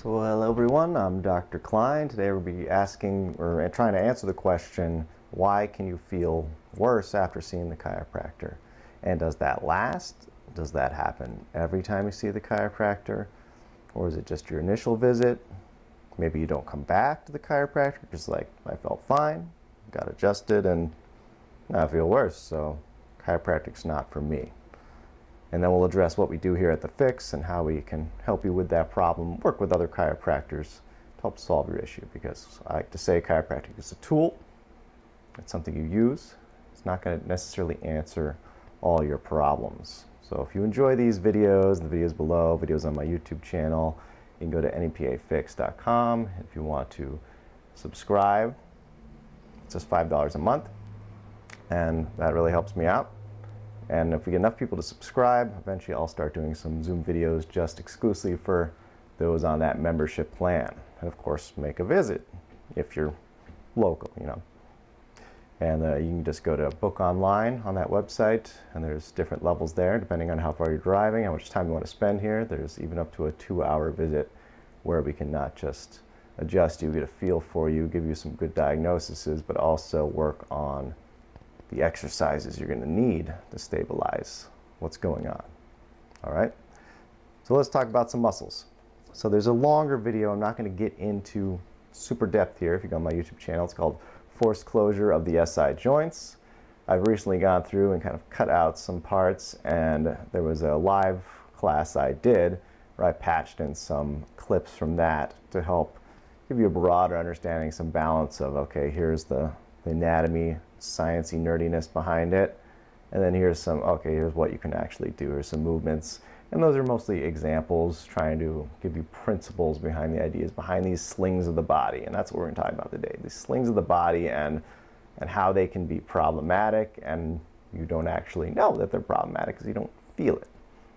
So hello everyone, I'm Dr. Klein. Today we'll be asking or trying to answer the question, why can you feel worse after seeing the chiropractor? And does that last? Does that happen every time you see the chiropractor? Or is it just your initial visit? Maybe you don't come back to the chiropractor, just like, I felt fine, got adjusted, and now I feel worse, so chiropractic's not for me. And then we'll address what we do here at The Fix and how we can help you with that problem, work with other chiropractors to help solve your issue. Because I like to say chiropractic is a tool. It's something you use. It's not going to necessarily answer all your problems. So if you enjoy these videos, the videos below, videos on my YouTube channel, you can go to nepafix.com. If you want to subscribe, it's just $5 a month. And that really helps me out. And if we get enough people to subscribe, eventually I'll start doing some Zoom videos just exclusively for those on that membership plan. And of course, make a visit if you're local, you know. And you can just go to book online on that website, and there's different levels there depending on how far you're driving, how much time you want to spend here. There's even up to a 2-hour visit where we can not just adjust you, get a feel for you, give you some good diagnoses, but also work on the exercises you're going to need to stabilize what's going on. All right, so let's talk about some muscles. So there's a longer video. I'm not going to get into super depth here. If you go on my YouTube channel, it's called Forced Closure of the SI Joints. I've recently gone through and kind of cut out some parts, and there was a live class I did where I patched in some clips from that to help give you a broader understanding, some balance of, okay, here's the anatomy, sciencey nerdiness behind it, and then here's here's what you can actually do. Here's some movements, and those are mostly examples, trying to give you principles behind the ideas behind these slings of the body, and that's what we're going to talk about today. These slings of the body and how they can be problematic, and you don't actually know that they're problematic because you don't feel it.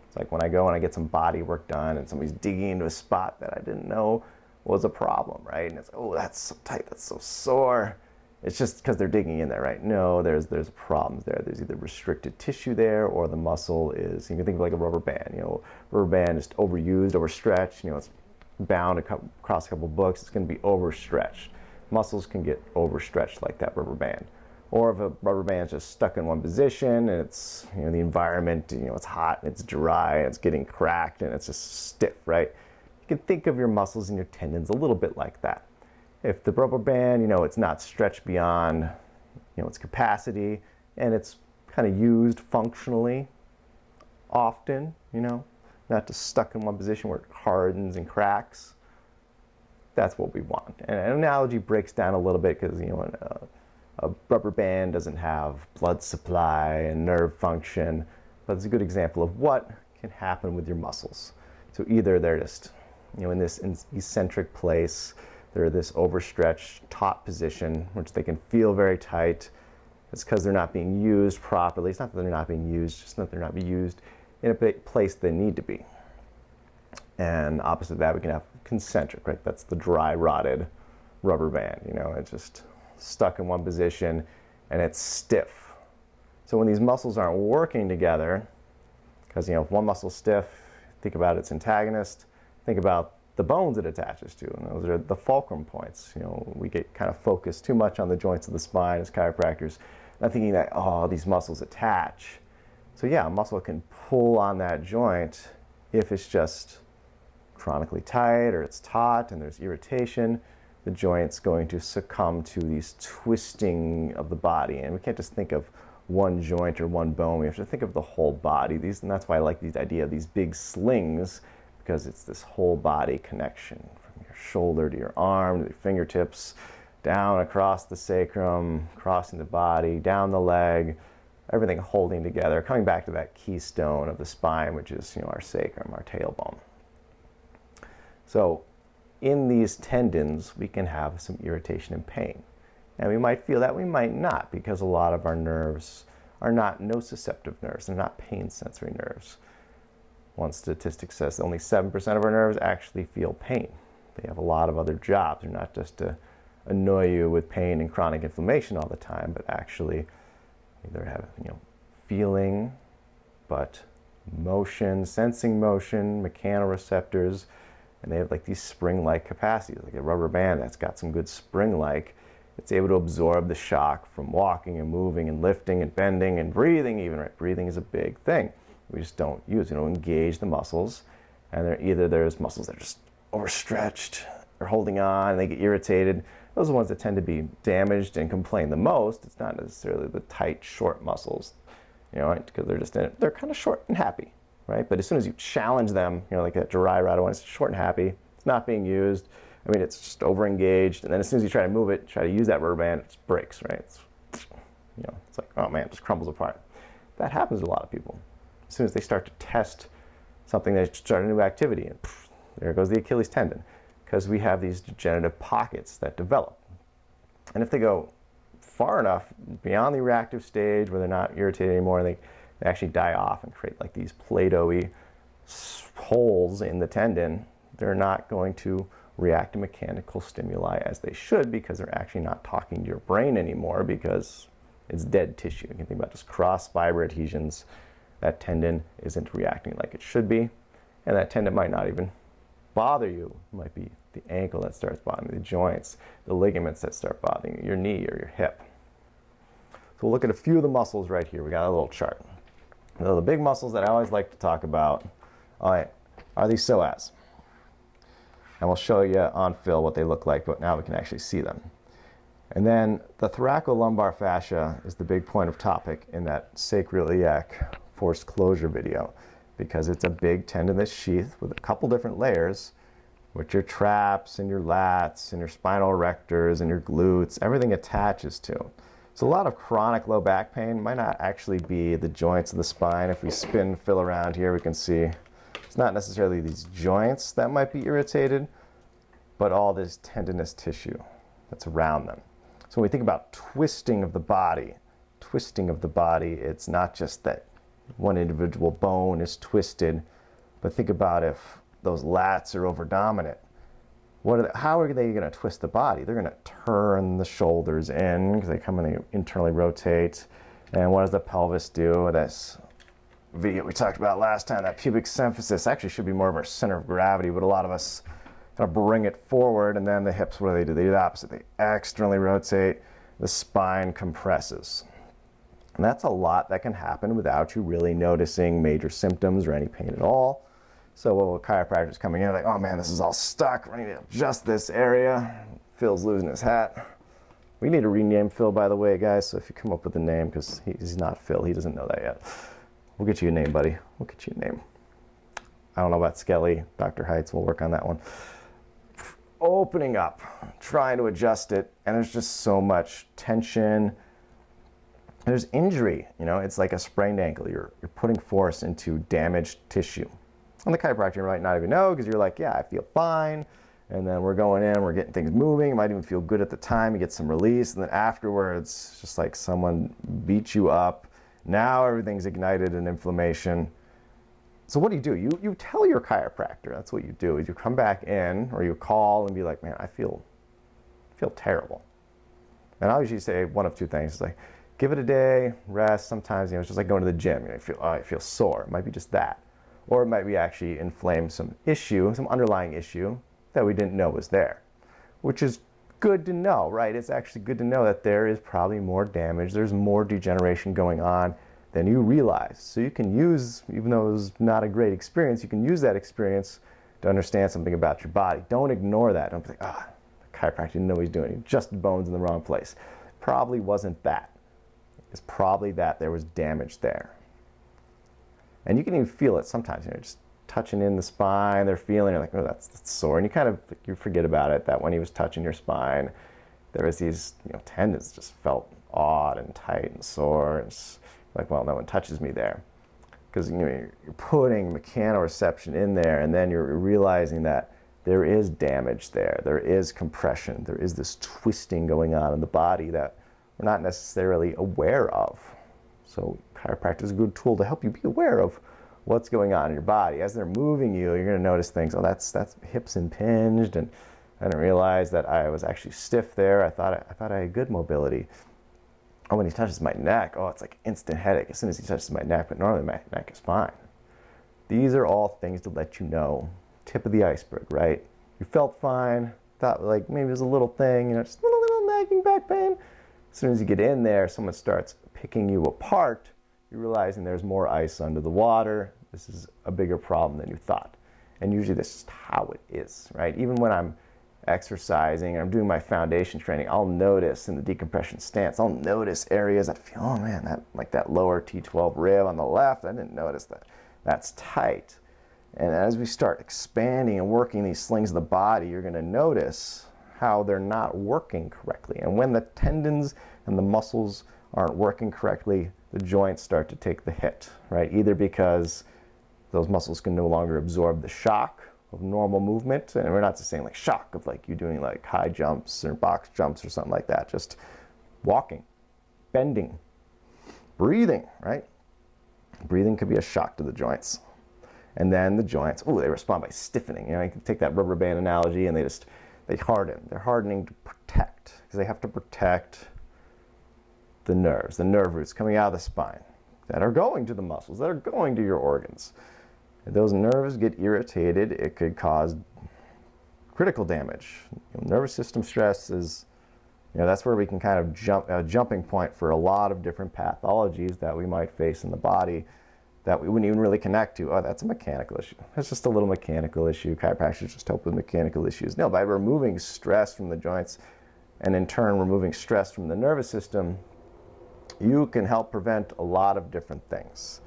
It's like when I go and I get some body work done, and somebody's digging into a spot that I didn't know was a problem, right? And it's, oh, that's so tight, that's so sore. It's just because they're digging in there, right? No, there's problems there. There's either restricted tissue there, or the muscle is, you can think of like a rubber band. You know, rubber band is overused, overstretched. You know, it's bound across a couple books. It's going to be overstretched. Muscles can get overstretched like that rubber band. Or if a rubber band is just stuck in one position, and it's, you know, the environment, you know, it's hot, and it's dry, and it's getting cracked, and it's just stiff, right? You can think of your muscles and your tendons a little bit like that. If the rubber band, you know, it's not stretched beyond, you know, its capacity, and it's kind of used functionally often, you know, not just stuck in one position where it hardens and cracks, that's what we want. And an analogy breaks down a little bit because, you know, a rubber band doesn't have blood supply and nerve function, but it's a good example of what can happen with your muscles. So either they're just, you know, in this eccentric place, they're this overstretched, taut position, which they can feel very tight. It's because they're not being used properly. It's not that they're not being used, just that they're not being used in a place they need to be. And opposite of that, we can have concentric, right? That's the dry, rotted rubber band. You know, it's just stuck in one position, and it's stiff. So when these muscles aren't working together, because, you know, if one muscle's stiff, think about its antagonist, think about the bones it attaches to, and those are the fulcrum points. You know, we get kind of focused too much on the joints of the spine as chiropractors, not thinking that, oh, these muscles attach. So yeah, a muscle can pull on that joint if it's just chronically tight or it's taut and there's irritation. The joint's going to succumb to these twisting of the body, and we can't just think of one joint or one bone. We have to think of the whole body. And that's why I like the idea of these big slings, because it's this whole body connection from your shoulder to your arm to your fingertips, down across the sacrum, crossing the body, down the leg, everything holding together, coming back to that keystone of the spine, which is, you know, our sacrum, our tailbone. So in these tendons, we can have some irritation and pain. And we might feel that, we might not, because a lot of our nerves are not nociceptive nerves. They're not pain sensory nerves. One statistic says only 7% of our nerves actually feel pain. They have a lot of other jobs. They're not just to annoy you with pain and chronic inflammation all the time, but actually either have, you know, feeling, but motion, sensing motion, mechanoreceptors, and they have like these spring-like capacities, like a rubber band that's got some good spring-like. It's able to absorb the shock from walking and moving and lifting and bending and breathing even, right? Breathing is a big thing. We just don't use, engage the muscles. And there's muscles that are just overstretched or holding on and they get irritated. Those are the ones that tend to be damaged and complain the most. It's not necessarily the tight, short muscles, because they're kind of short and happy, right? But as soon as you challenge them, like that dry rod one, it's short and happy. It's not being used. It's just over-engaged. And then as soon as you try to move it, try to use that rubber band, it just breaks, right? It's like, oh man, it just crumbles apart. That happens to a lot of people. As soon as they start to test something, they start a new activity, and there goes the Achilles tendon, because we have these degenerative pockets that develop. And if they go far enough beyond the reactive stage where they're not irritated anymore, they actually die off and create like these Play-Doh-y holes in the tendon. They're not going to react to mechanical stimuli as they should, because they're actually not talking to your brain anymore, because it's dead tissue. You can think about just cross-fiber adhesions. That tendon isn't reacting like it should be, and that tendon might not even bother you. It might be the ankle that starts bothering you, the joints, the ligaments that start bothering you, your knee or your hip. So we'll look at a few of the muscles right here. We got a little chart. The big muscles that I always like to talk about are these psoas. And we'll show you on Phil what they look like, but now we can actually see them. And then the thoracolumbar fascia is the big point of topic in that sacroiliac forced closure video, because it's a big tendinous sheath with a couple different layers, which your traps and your lats and your spinal erectors and your glutes, everything attaches to. So a lot of chronic low back pain might not actually be the joints of the spine. If we spin Phil around here, we can see it's not necessarily these joints that might be irritated, but all this tendinous tissue that's around them. So when we think about twisting of the body, it's not just that one individual bone is twisted, but think about if those lats are over dominant. How are they going to twist the body? They're going to turn the shoulders in, because they come and they internally rotate. And what does the pelvis do? This video we talked about last time, that pubic symphysis actually should be more of our center of gravity, but a lot of us kind of bring it forward, and then the hips, what do? They do the opposite. They externally rotate, the spine compresses. And that's a lot that can happen without you really noticing major symptoms or any pain at all. So when chiropractors coming in, like, oh man, this is all stuck, we need to adjust this area. Phil's losing his hat. We need to rename Phil, by the way, guys, so if you come up with a name, because he's not Phil, he doesn't know that yet. We'll get you a name, buddy. We'll get you a name. I don't know about Skelly, Dr. Heights, we'll work on that one. Opening up, trying to adjust it, and there's just so much tension. There's injury, it's like a sprained ankle. You're putting force into damaged tissue. And the chiropractor might not even know, because you're like, yeah, I feel fine. And then we're going in, we're getting things moving. It might even feel good at the time. You get some release. And then afterwards, it's just like someone beat you up. Now everything's ignited in inflammation. So what do? You tell your chiropractor. That's what you do, is you come back in, or you call and be like, man, I feel terrible. And I'll usually say one of two things. It's like, give it a day, rest. Sometimes, it's just like going to the gym. I feel sore. It might be just that. Or it might be actually inflamed some underlying issue that we didn't know was there, which is good to know, right? It's actually good to know that there is probably more damage. There's more degeneration going on than you realize. So you can use, even though it was not a great experience, you can use that experience to understand something about your body. Don't ignore that. Don't be like, the chiropractor didn't know what he's doing. He adjusted bones in the wrong place. Probably wasn't that. It's probably that there was damage there. And you can even feel it sometimes, just touching in the spine, they're feeling, you're like, oh, that's sore. And you forget about it, that when he was touching your spine, there was these, tendons just felt odd and tight and sore. And it's like, well, no one touches me there. Because, you're putting mechanoreception in there, and then you're realizing that there is damage there. There is compression. There is this twisting going on in the body that we're not necessarily aware of. So chiropractic is a good tool to help you be aware of what's going on in your body. As they're moving you, you're going to notice things. Oh, that's hips impinged, and I didn't realize that I was actually stiff there. I thought I had good mobility. Oh, when he touches my neck, it's like instant headache as soon as he touches my neck, but normally my neck is fine. These are all things to let you know tip of the iceberg, right? You felt fine, thought like maybe it was a little thing, just a little nagging back pain. As soon as you get in there, someone starts picking you apart, you're realizing there's more ice under the water. This is a bigger problem than you thought. And usually this is how it is, right? Even when I'm exercising and I'm doing my foundation training, I'll notice in the decompression stance, I'll notice areas that feel, oh man, that lower T12 rib on the left, I didn't notice that. That's tight. And as we start expanding and working these slings of the body, you're going to notice how they're not working correctly. And when the tendons and the muscles aren't working correctly, the joints start to take the hit, right? Either because those muscles can no longer absorb the shock of normal movement, and we're not just saying like shock of like you doing like high jumps or box jumps or something like that, just walking, bending, breathing, right? Breathing could be a shock to the joints. And then the joints, they respond by stiffening. You can take that rubber band analogy and they harden. They're hardening to protect, because they have to protect the nerves, the nerve roots coming out of the spine that are going to the muscles, that are going to your organs. If those nerves get irritated, it could cause critical damage. Nervous system stress is, that's where we can kind of a jumping point for a lot of different pathologies that we might face in the body that we wouldn't even really connect to. Oh, that's a mechanical issue. That's just a little mechanical issue. Chiropractors just help with mechanical issues. No, by removing stress from the joints and in turn removing stress from the nervous system, you can help prevent a lot of different things.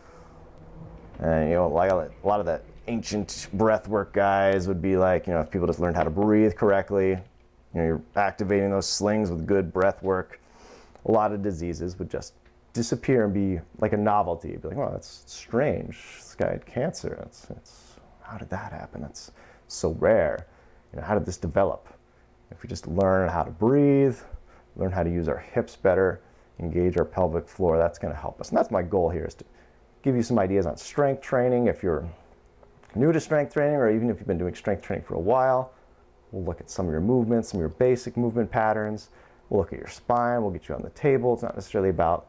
And like a lot of the ancient breath work guys would be like, if people just learned how to breathe correctly, you're activating those slings with good breath work, a lot of diseases would just disappear and be like a novelty. You'd be like, well, that's strange. This guy had cancer. How did that happen? That's so rare. How did this develop? If we just learn how to breathe, learn how to use our hips better, engage our pelvic floor, that's going to help us. And that's my goal here, is to give you some ideas on strength training. If you're new to strength training, or even if you've been doing strength training for a while, we'll look at some of your movements, some of your basic movement patterns. We'll look at your spine. We'll get you on the table. It's not necessarily about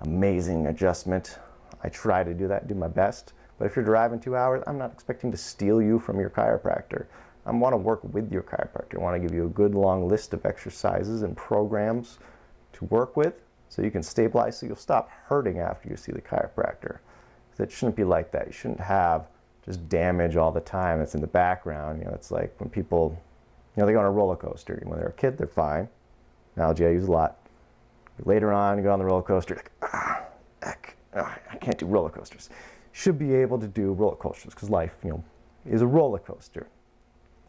amazing adjustment. I try to do that, do my best. But if you're driving 2 hours, I'm not expecting to steal you from your chiropractor. I want to work with your chiropractor. I want to give you a good long list of exercises and programs to work with so you can stabilize, so you'll stop hurting after you see the chiropractor. Because it shouldn't be like that. You shouldn't have just damage all the time that's in the background. It's like when people, they go on a roller coaster. When they're a kid, they're fine. Analogy I use a lot. Later on, you go on the roller coaster, like, I can't do roller coasters. Should be able to do roller coasters, because life, is a roller coaster.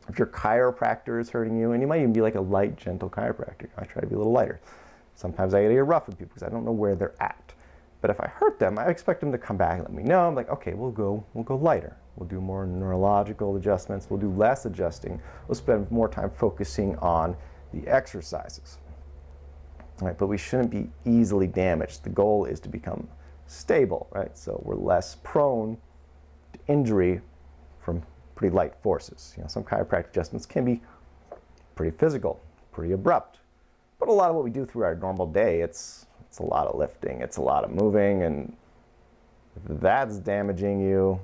If your chiropractor is hurting you, and you might even be like a light, gentle chiropractor. I try to be a little lighter. Sometimes I get rough with people because I don't know where they're at. But if I hurt them, I expect them to come back and let me know. I'm like, okay, we'll go lighter. We'll do more neurological adjustments. We'll do less adjusting. We'll spend more time focusing on the exercises. Right, but we shouldn't be easily damaged. The goal is to become stable, right? So we're less prone to injury from pretty light forces. Some chiropractic adjustments can be pretty physical, pretty abrupt. But a lot of what we do through our normal day, it's a lot of lifting, it's a lot of moving, and if that's damaging you,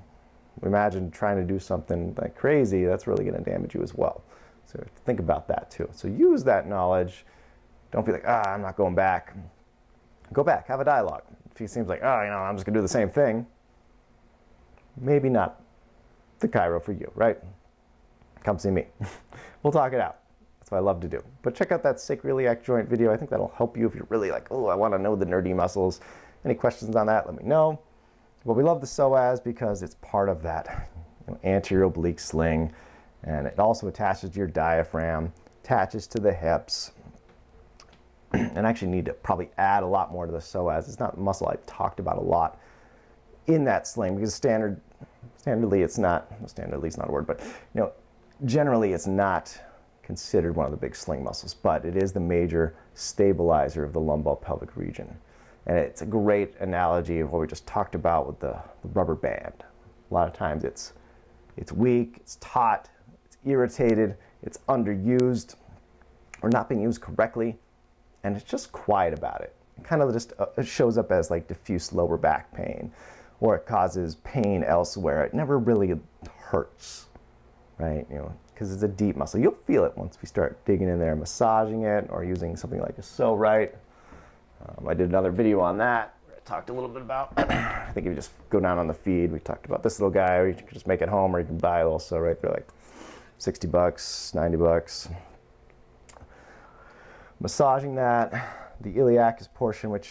imagine trying to do something like crazy, that's really going to damage you as well. So think about that too. So use that knowledge. Don't be like, I'm not going back. Go back, have a dialogue. If he seems like, I'm just going to do the same thing, maybe not the chiro for you, right? Come see me. We'll talk it out. That's what I love to do. But check out that sacroiliac joint video. I think that'll help you if you're really like, I want to know the nerdy muscles. Any questions on that, let me know. But we love the psoas because it's part of that anterior oblique sling. And it also attaches to your diaphragm, attaches to the hips. And I actually need to probably add a lot more to the psoas. It's not muscle I've talked about a lot in that sling, because standardly it's not a word, but generally it's not considered one of the big sling muscles, but it is the major stabilizer of the lumbopelvic region. And it's a great analogy of what we just talked about with the rubber band. A lot of times it's weak, it's taut, it's irritated, it's underused, or not being used correctly. And it's just quiet about it. It kind of just it shows up as like diffuse lower back pain, or it causes pain elsewhere. It never really hurts. right? You know, because it's a deep muscle. You'll feel it once we start digging in there, massaging it, or using something like a So Right. I did another video on that where I talked a little bit about, I think if you just go down on the feed, we talked about this little guy, or you can just make it home, or you can buy a little So Right. They're like $60, $90. Massaging that, the iliacus portion, which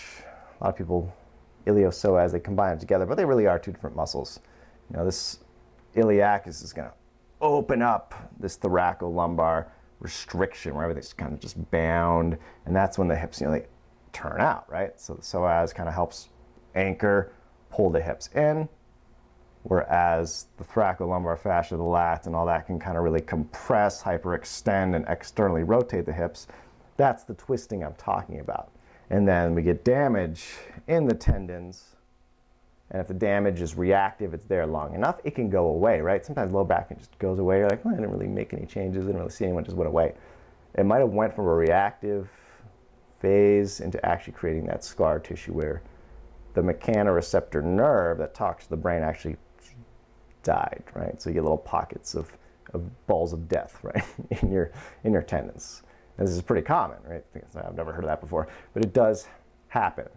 a lot of people iliopsoas, they combine it together, but they really are two different muscles. You know, this iliacus is going to open up this thoracolumbar restriction where everything's kind of just bound, and that's when the hips, you know, they turn out, right? So the psoas kind of helps anchor, pull the hips in, whereas the thoracolumbar fascia, the lats, and all that can kind of really compress, hyperextend, and externally rotate the hips. That's the twisting I'm talking about. And then we get damage in the tendons, and if the damage is reactive, it's there long enough, it can go away, right? Sometimes low back just goes away. You're like, well, I didn't really make any changes, I didn't really see anyone, just went away. It might have went from a reactive phase into actually creating that scar tissue where the mechanoreceptor nerve that talks to the brain actually died, right? So you get little pockets of balls of death, right, in your tendons. And this is pretty common, right? I've never heard of that before, but it does happen.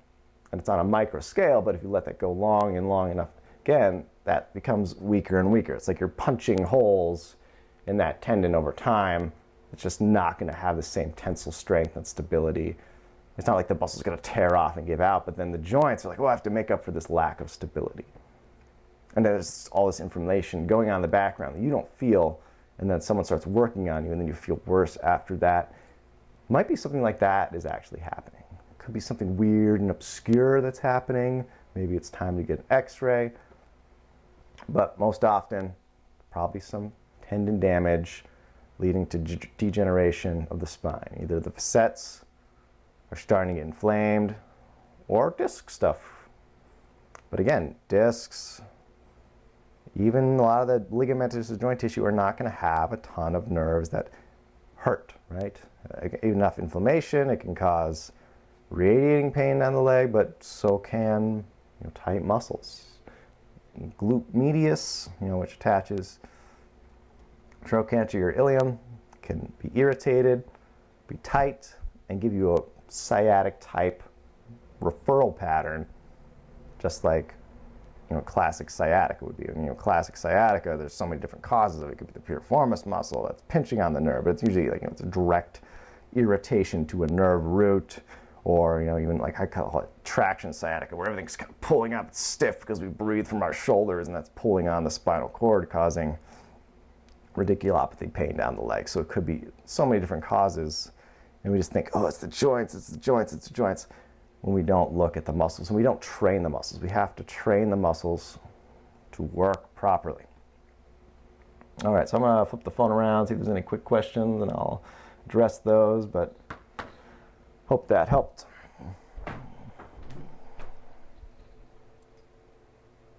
And it's on a micro scale, but if you let that go long and long enough, again, that becomes weaker and weaker. It's like you're punching holes in that tendon over time. It's just not going to have the same tensile strength and stability. It's not like the muscle's going to tear off and give out, but then the joints are like, oh, I have to make up for this lack of stability. And there's all this inflammation going on in the background that you don't feel, and then someone starts working on you, and then you feel worse after that. Might be something like that is actually happening. It could be something weird and obscure that's happening. Maybe it's time to get an x-ray. But most often, probably some tendon damage leading to degeneration of the spine. Either the facets are starting to get inflamed, or disc stuff. But again, discs, even a lot of the ligamentous joint tissue are not going to have a ton of nerves that hurt, right? Enough inflammation, it can cause radiating pain down the leg, but so can, you know, tight muscles. Glute medius, you know, which attaches trochanter your ilium, can be irritated, be tight, and give you a sciatic type referral pattern, just like, you know, classic sciatica would be. You know, classic sciatica, there's so many different causes of it. It could be the piriformis muscle that's pinching on the nerve, but it's usually like, you know, it's a direct irritation to a nerve root, or, you know, even like I call it traction sciatica, where everything's kind of pulling up, it's stiff because we breathe from our shoulders, and that's pulling on the spinal cord, causing radiculopathy pain down the leg. So it could be so many different causes, and we just think, oh, it's the joints, it's the joints, it's the joints, when we don't look at the muscles, and we don't train the muscles. We have to train the muscles to work properly. All right, so I'm going to flip the phone around, see if there's any quick questions, and I'll address those, but hope that helped.